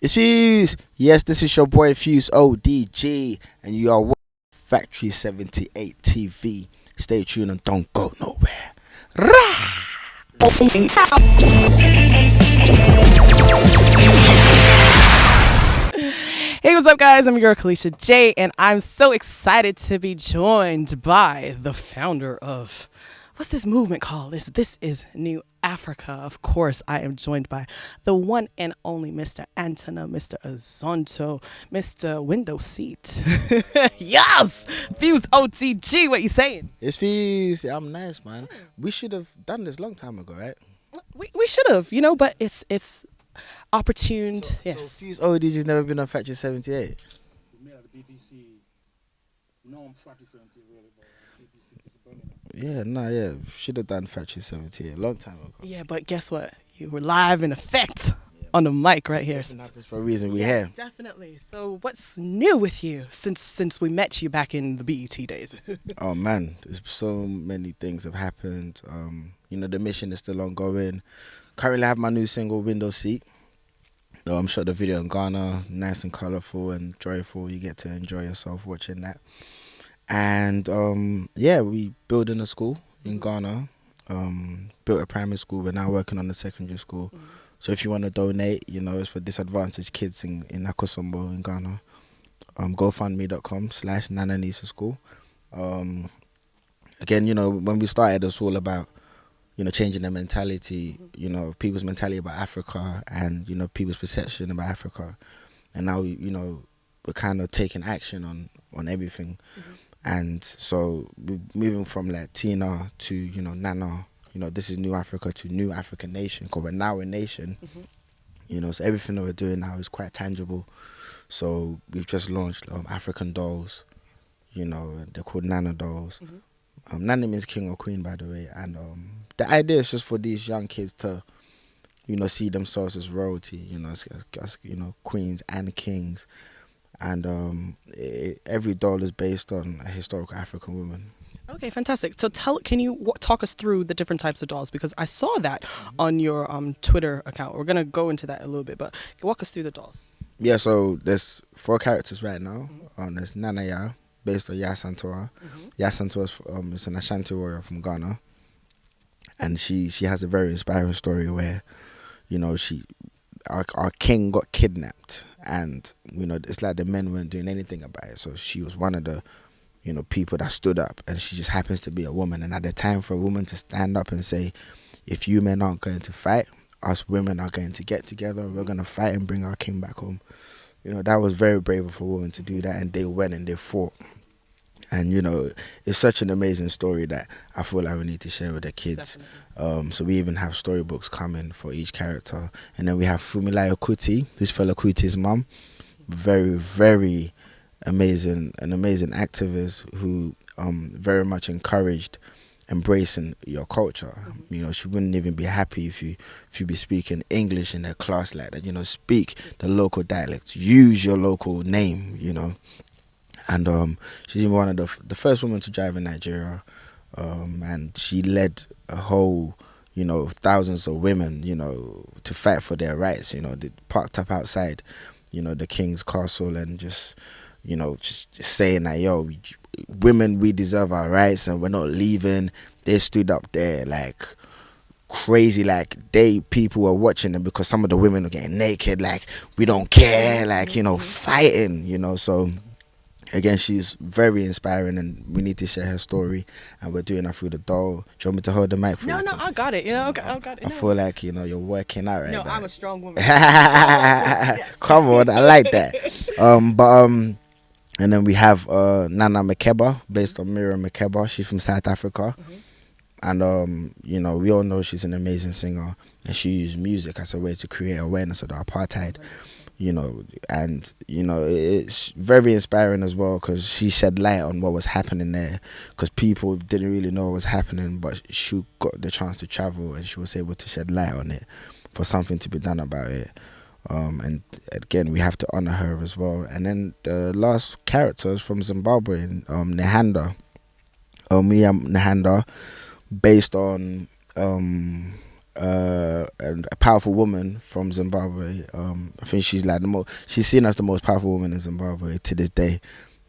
It's Fuse. Yes, this is your boy Fuse ODG, and you are watching Factory 78 TV. Stay tuned and don't go nowhere. Hey, what's up, guys? I'm your girl, Kalisha J, and I'm so excited to be joined by the founder of, what's this movement called? This is New Africa. Of course, I am joined by the one and only Mr. Antona, Mr. Azonto, Mr. Window Seat. Yes! Fuse OTG, what you saying? It's Fuse. Yeah, I'm nice, man. We should have done this long time ago, right? We should have, but it's opportuned. Yes. So Fuse ODG's never been on Factory 78. We made at the BBC. No, I'm Factory 78 really, but BBC is Birmingham. Yeah, should have done Factory 78 a long time ago. Yeah, but guess what? You were live in effect on the mic right here. It happens for a reason. We here. Definitely. So what's new with you since we met you back in the BET days? Oh man, there's so many things have happened. The mission is still ongoing. Currently, I have my new single, Window Seat. Shot the video in Ghana, nice and colourful and joyful. You get to enjoy yourself watching that. And we building a school in Ghana. Built a primary school. We're now working on the secondary school. Mm-hmm. So if you want to donate, it's for disadvantaged kids in Akosombo in Ghana. GoFundMe.com/Nananisa School. Again, when we started, it's all about changing the mentality, people's mentality about Africa and, people's perception about Africa. And now, we're kind of taking action on everything. Mm-hmm. And so we're moving from like Tina to, Nana, this is New Africa to New African Nation, because we're now a nation. Mm-hmm. So everything that we're doing now is quite tangible. So we've just launched African dolls, they're called Nana dolls. Mm-hmm. Nana means king or queen, by the way, and the idea is just for these young kids to, see themselves as royalty, as queens and kings, and every doll is based on a historical African woman. Okay, fantastic. So can you talk us through the different types of dolls, because I saw that on your Twitter account. We're gonna go into that a little bit, but walk us through the dolls. Yeah, so there's 4 characters right now. There's Nanaya, based on Yasantoa. Mm-hmm. Yasantoa is an Ashanti warrior from Ghana, and she has a very inspiring story where, our king got kidnapped, and it's like the men weren't doing anything about it. So she was one of the, people that stood up, and she just happens to be a woman. And at the time for a woman to stand up and say, if you men aren't going to fight, us women are going to get together. We're going to fight and bring our king back home. That was very brave of a woman to do that, and they went and they fought. And it's such an amazing story that I feel like we need to share with the kids. So we even have storybooks coming for each character. And then we have Fumilayo Kuti, who's Fela Kuti's mum. Very, very amazing activist who very much encouraged embracing your culture. She wouldn't even be happy if you be speaking English in her class like that. Speak the local dialects, use your local name, And she's even one of the first women to drive in Nigeria, and she led a whole, thousands of women, to fight for their rights. They parked up outside, the king's castle, and just saying that, women, we deserve our rights, and we're not leaving. They stood up there like crazy, like people were watching them, because some of the women were getting naked, like we don't care, like fighting, so. Again, she's very inspiring, and we need to share her story, and we're doing that through the doll. Do you want me to hold the mic for you? No, I got it. I got it. I feel like, you're working out right now. No, I'm a strong woman. Come on, I like that. And then we have Nana Makeba, based on Miriam Makeba. She's from South Africa. Mm-hmm. And, we all know she's an amazing singer, and she used music as a way to create awareness of the apartheid. It's very inspiring as well, because she shed light on what was happening there, because people didn't really know what was happening, but she got the chance to travel, and she was able to shed light on it for something to be done about it. And again, we have to honor her as well. And then the last character is from Zimbabwe, Nehanda. Nehanda, based on and a powerful woman from Zimbabwe. I think she's like she's seen as the most powerful woman in Zimbabwe to this day.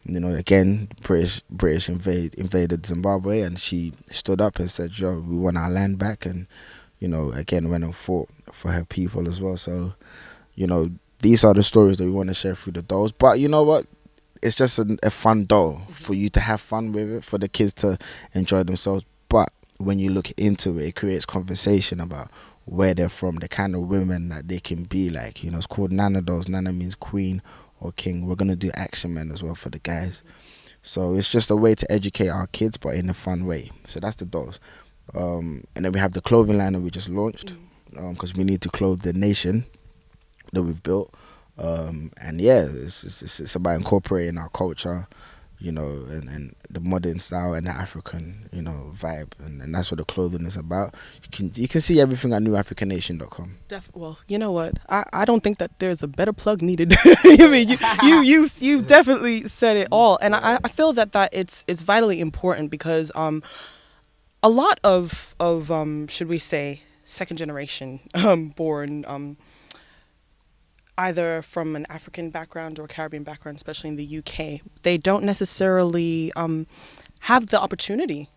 You know, again, British invaded Zimbabwe, and she stood up and said, "Yo, we want our land back," and you know, again, went and fought for her people as well. So, you know, these are the stories that we want to share through the dolls. But you know what? It's just a fun doll for you to have fun with it, for the kids to enjoy themselves. But when you look into it, it creates conversation about where they're from, the kind of women that they can be like. You know, it's called Nana dolls. Nana means queen or king. We're going to do action men as well for the guys. So it's just a way to educate our kids, but in a fun way. So that's the dolls. And then we have the clothing line that we just launched, because we need to clothe the nation that we've built. And yeah, it's about incorporating our culture, you know, and the modern style and the African, you know, vibe, and that's what the clothing is about. You can see everything at newafricannation.com. Well, you know what? I don't think that there's a better plug needed. I mean, you definitely said it all, and I feel that it's vitally important because a lot of should we say second generation born either from an African background or a Caribbean background, especially in the UK, they don't necessarily have the opportunity,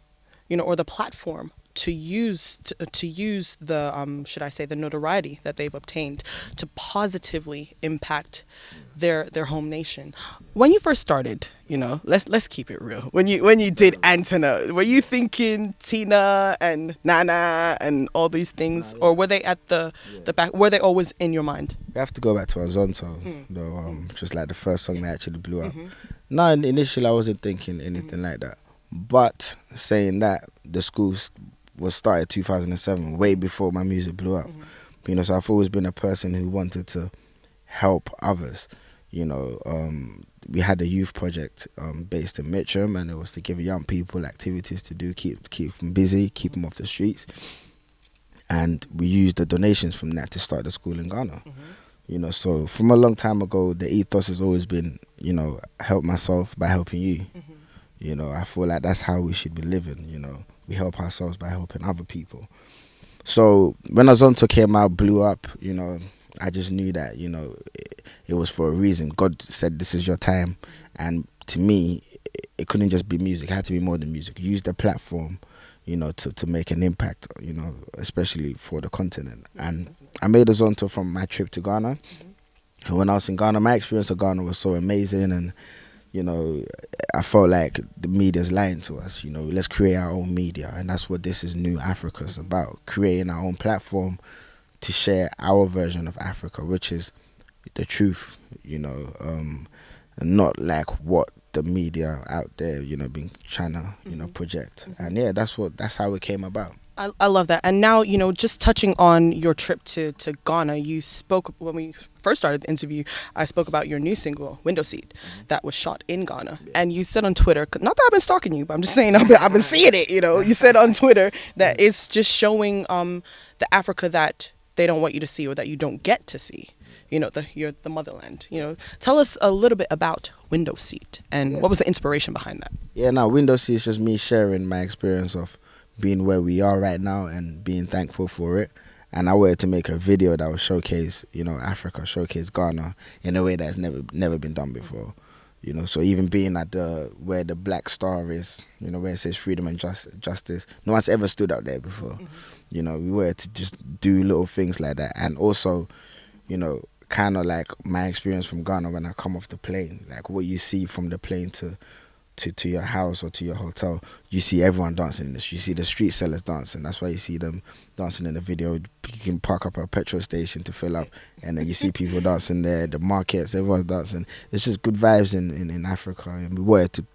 you know, or the platform to use the should I say the notoriety that they've obtained to positively impact their home nation. When you first started, you know, let's keep it real. When you did Antenna, were you thinking Tina and Nana and all these things, or were they at the back? Were they always in your mind? We have to go back to Azonto, though, just like the first song that actually blew up. No, initially I wasn't thinking anything like that. But saying that, the school was started 2007, way before my music blew up. You know, so I've always been a person who wanted to help others. You know, we had a youth project based in Mitcham, and it was to give young people activities to do, keep them busy, keep them off the streets. And we used the donations from that to start the school in Ghana. You know, so from a long time ago, the ethos has always been, you know, help myself by helping you. You know, I feel like that's how we should be living, you know. We help ourselves by helping other people. So when Azonto came out, blew up, you know, I just knew that, you know, it was for a reason. God said, this is your time. And to me, it couldn't just be music. It had to be more than music. Use the platform, you know, to make an impact, you know, especially for the continent. And I made Azonto from my trip to Ghana. And when I was in Ghana, my experience of Ghana was so amazing. And you know, I felt like the media's lying to us. You know, let's create our own media, and that's what this is New Africa's about. Creating our own platform to share our version of Africa, which is the truth. You know, and not like what the media out there, you know, been trying to, you know, project. And yeah, that's how it came about. I love that. And now, you know, just touching on your trip to Ghana, you spoke, when we first started the interview, I spoke about your new single, Window Seat, that was shot in Ghana. And you said on Twitter, not that I've been stalking you, but I'm just saying I've been seeing it, you know. You said on Twitter that it's just showing the Africa that they don't want you to see, or that you don't get to see, you know, the motherland. You know, tell us a little bit about Window Seat and what was the inspiration behind that? Yeah, no, Window Seat is just me sharing my experience of being where we are right now and being thankful for it. And I wanted to make a video that would showcase, you know, Africa, showcase Ghana in a way that's never been done before. You know, so even being at where the black star is, you know, where it says freedom and justice, no one's ever stood out there before. You know, we were to just do little things like that. And also, you know, kind of like my experience from Ghana when I come off the plane, like what you see from the plane to your house or to your hotel, you see everyone dancing in this. You see the street sellers dancing. That's why you see them dancing in the video. You can park up at a petrol station to fill up, and then you see people dancing there. The markets, everyone's dancing. It's just good vibes in Africa, and we wanted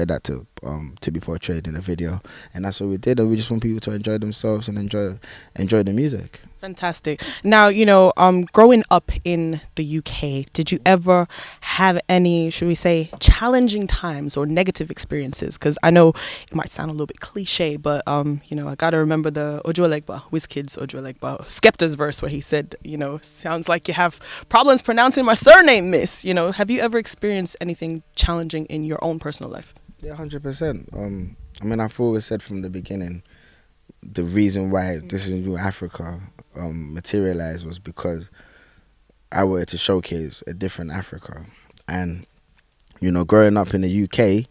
that to be portrayed in a video, and that's what we did. And we just want people to enjoy themselves and enjoy the music. Fantastic. Now, you know, growing up in the UK, did you ever have any, should we say, challenging times or negative experiences? Because I know it might sound a little bit cliche, but, you know, I got to remember the Ojuelegba, Wizkid's Ojuelegba, Skepta's verse where he said, you know, sounds like you have problems pronouncing my surname, miss. You know, have you ever experienced anything challenging in your own personal life? Yeah, 100%. I mean, I've always said from the beginning, the reason why This Is New Africa materialized was because I wanted to showcase a different Africa. And, you know, growing up in the UK,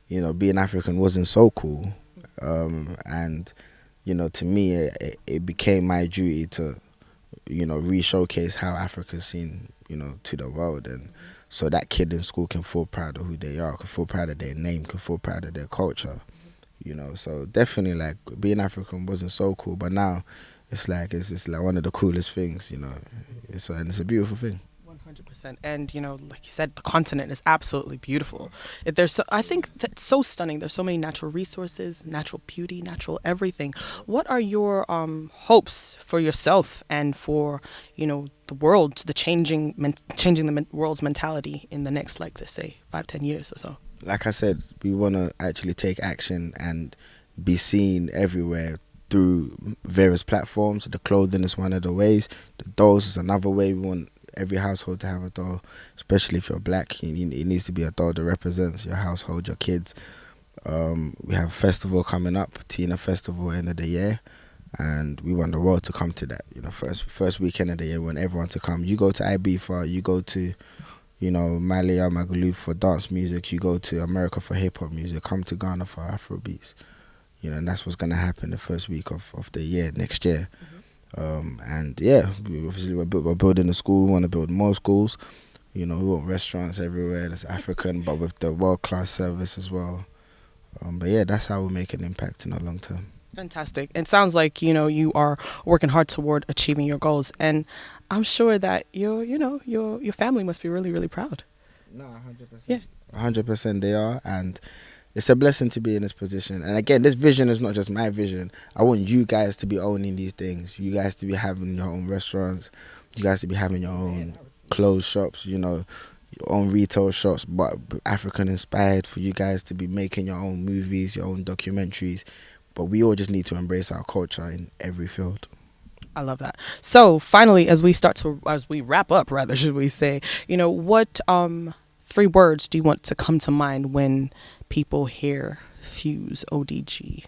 you know, being African wasn't so cool. And, you know, to me, it became my duty to, you know, re-showcase how Africa's seen, you know, to the world. And so that kid in school can feel proud of who they are, can feel proud of their name, can feel proud of their culture, you know. So definitely, like, being African wasn't so cool, but now it's like one of the coolest things, you know. And it's a beautiful thing. 100%. And, you know, like you said, the continent is absolutely beautiful. I think that's so stunning. There's so many natural resources, natural beauty, natural everything. What are your hopes for yourself and for, you know, the world, the changing the world's mentality in the next, like, let's say, 5-10 years or so? Like I said, we want to actually take action and be seen everywhere through various platforms. The clothing is one of the ways. The dolls is another way. We want every household to have a doll, especially if you're black. It needs to be a doll that represents your household, your kids. We have a festival coming up, Tina Festival, end of the year, and we want the world to come to that. You know, first weekend of the year, we want everyone to come. You go to Ibiza, you go to, you know, Malia, Magaluf for dance music, you go to America for hip hop music, come to Ghana for Afrobeats. You know, and that's what's going to happen the first week of the year, next year. And yeah, we're building a school. We want to build more schools. You know, we want restaurants everywhere that's African, but with the world-class service as well. But yeah, that's how we make an impact in the long term. Fantastic. It sounds like, you know, you are working hard toward achieving your goals, and I'm sure that your family must be really, really proud. No, 100%. Yeah, 100% they are, and it's a blessing to be in this position. And again, this vision is not just my vision. I want you guys to be owning these things. You guys to be having your own restaurants. You guys to be having your own clothes shops, you know, your own retail shops, but African inspired, for you guys to be making your own movies, your own documentaries. But we all just need to embrace our culture in every field. I love that. So finally, as we wrap up, rather, should we say, you know, what 3 words do you want to come to mind when people hear Fuse ODG?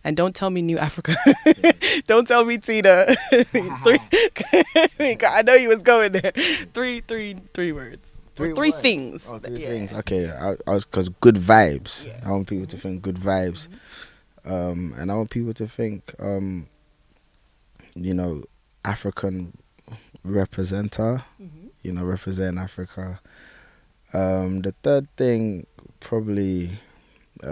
And don't tell me New Africa. Don't tell me Tina. 3. I know you was going there. 3 words. 3 things. Oh, 3 things. Okay, I was, because good vibes. Yeah. I want people to think good vibes. And I want people to think, you know, African representer. You know, represent Africa. The 3rd thing, probably, I've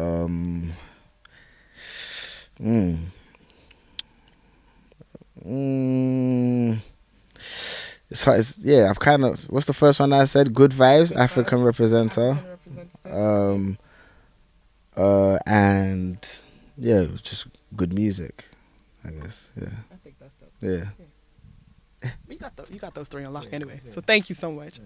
kind of, what's the first one I said? Good vibes, African representer. And yeah, just good music, I guess. Yeah. I think that's dope. Yeah. You got those 3 on lock anyway. So thank you so much.